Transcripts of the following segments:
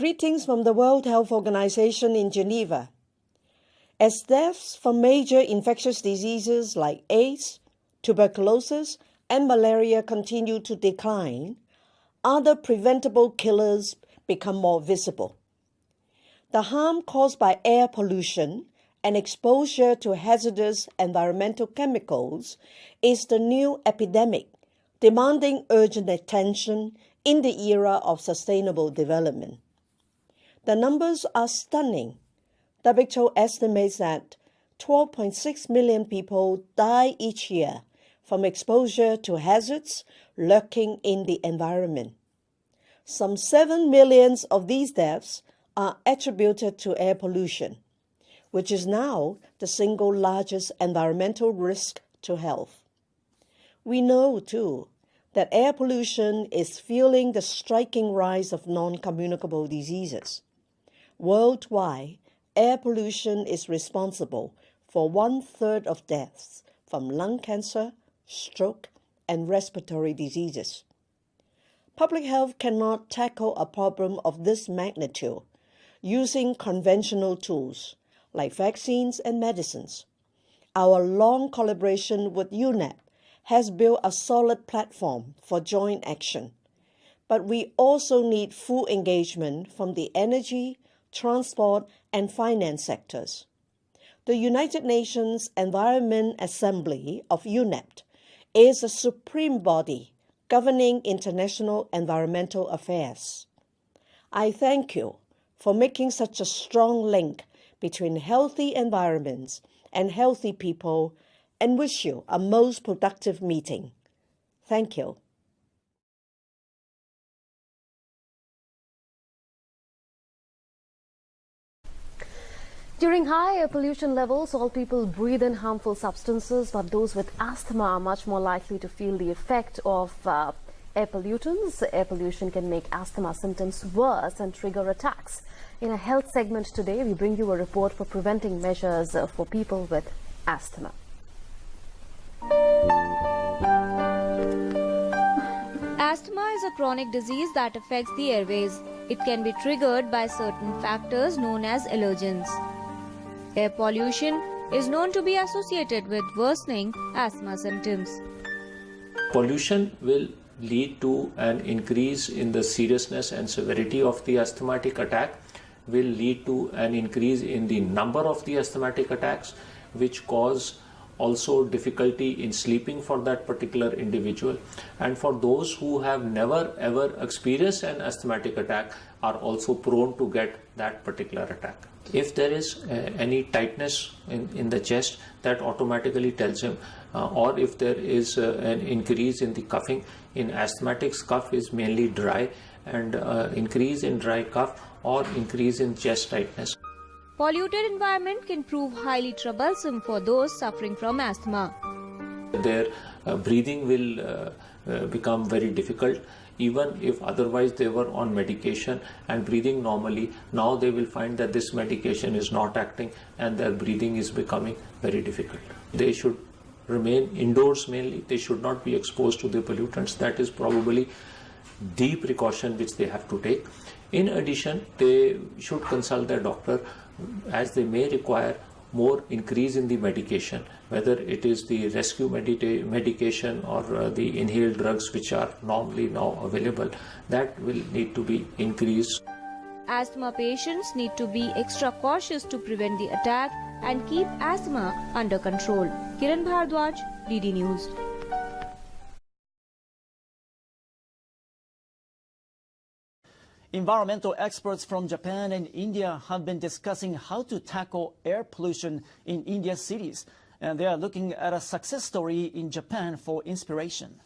Greetings from the World Health Organization in Geneva. As deaths from major infectious diseases like AIDS, tuberculosis, and malaria continue to decline, other preventable killers become more visible. The harm caused by air pollution and exposure to hazardous environmental chemicals is the new epidemic, demanding urgent attention in the era of sustainable development. The numbers are stunning. WHO estimates that 12.6 million people die each year from exposure to hazards lurking in the environment. Some 7 million of these deaths are attributed to air pollution, which is now the single largest environmental risk to health. We know, too, that air pollution is fueling the striking rise of non-communicable diseases. Worldwide, air pollution is responsible for 1/3 of deaths from lung cancer, stroke, and respiratory diseases. Public health cannot tackle a problem of this magnitude using conventional tools like vaccines and medicines. Our long collaboration with UNEP has built a solid platform for joint action, but we also need full engagement from the energy, transport, and finance sectors. The United Nations Environment Assembly of UNEP is a supreme body governing international environmental affairs. I thank you for making such a strong link between healthy environments and healthy people and wish you a most productive meeting. Thank you. During high air pollution levels, all people breathe in harmful substances, but those with asthma are much more likely to feel the effect of air pollutants. Air pollution can make asthma symptoms worse and trigger attacks. In a health segment today, we bring you a report for preventing measures for people with asthma. Asthma is a chronic disease that affects the airways. It can be triggered by certain factors known as allergens. Air pollution is known to be associated with worsening asthma symptoms. Pollution will lead to an increase in the seriousness and severity of the asthmatic attack, will lead to an increase in the number of the asthmatic attacks, which cause also difficulty in sleeping for that particular individual. And for those who have never ever experienced an asthmatic attack are also prone to get that particular attack. If there is any tightness in the chest, that automatically tells him, or if there is an increase in the coughing. In asthmatics, cough is mainly dry, and increase in dry cough or increase in chest tightness. Polluted environment can prove highly troublesome for those suffering from asthma. Their breathing will become very difficult. Even if otherwise they were on medication and breathing normally, now they will find that this medication is not acting and their breathing is becoming very difficult. They should remain indoors mainly. They should not be exposed to the pollutants. That is probably the precaution which they have to take. In addition, they should consult their doctor, as they may require more increase in the medication, whether it is the rescue medication or the inhaled drugs which are normally now available. That will need to be increased. Asthma patients need to be extra cautious to prevent the attack and keep asthma under control. Kiran Bhardwaj, DD News. Environmental experts from Japan and India have been discussing how to tackle air pollution in India's cities, and they are looking at a success story in Japan for inspiration.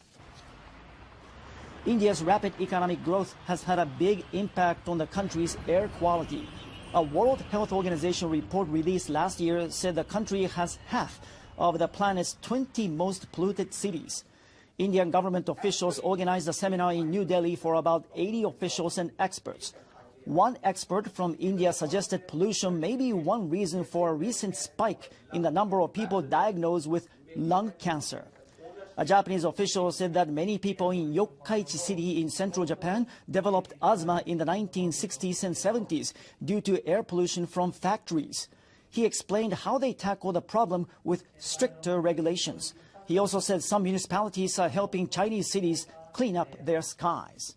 India's rapid economic growth has had a big impact on the country's air quality. A World Health Organization report released last year said the country has half of the planet's 20 most polluted cities. Indian government officials organized a seminar in New Delhi for about 80 officials and experts. One expert from India suggested pollution may be one reason for a recent spike in the number of people diagnosed with lung cancer. A Japanese official said that many people in Yokkaichi City in central Japan developed asthma in the 1960s and 70s due to air pollution from factories. He explained how they tackle the problem with stricter regulations. He also said some municipalities are helping Chinese cities clean up their skies.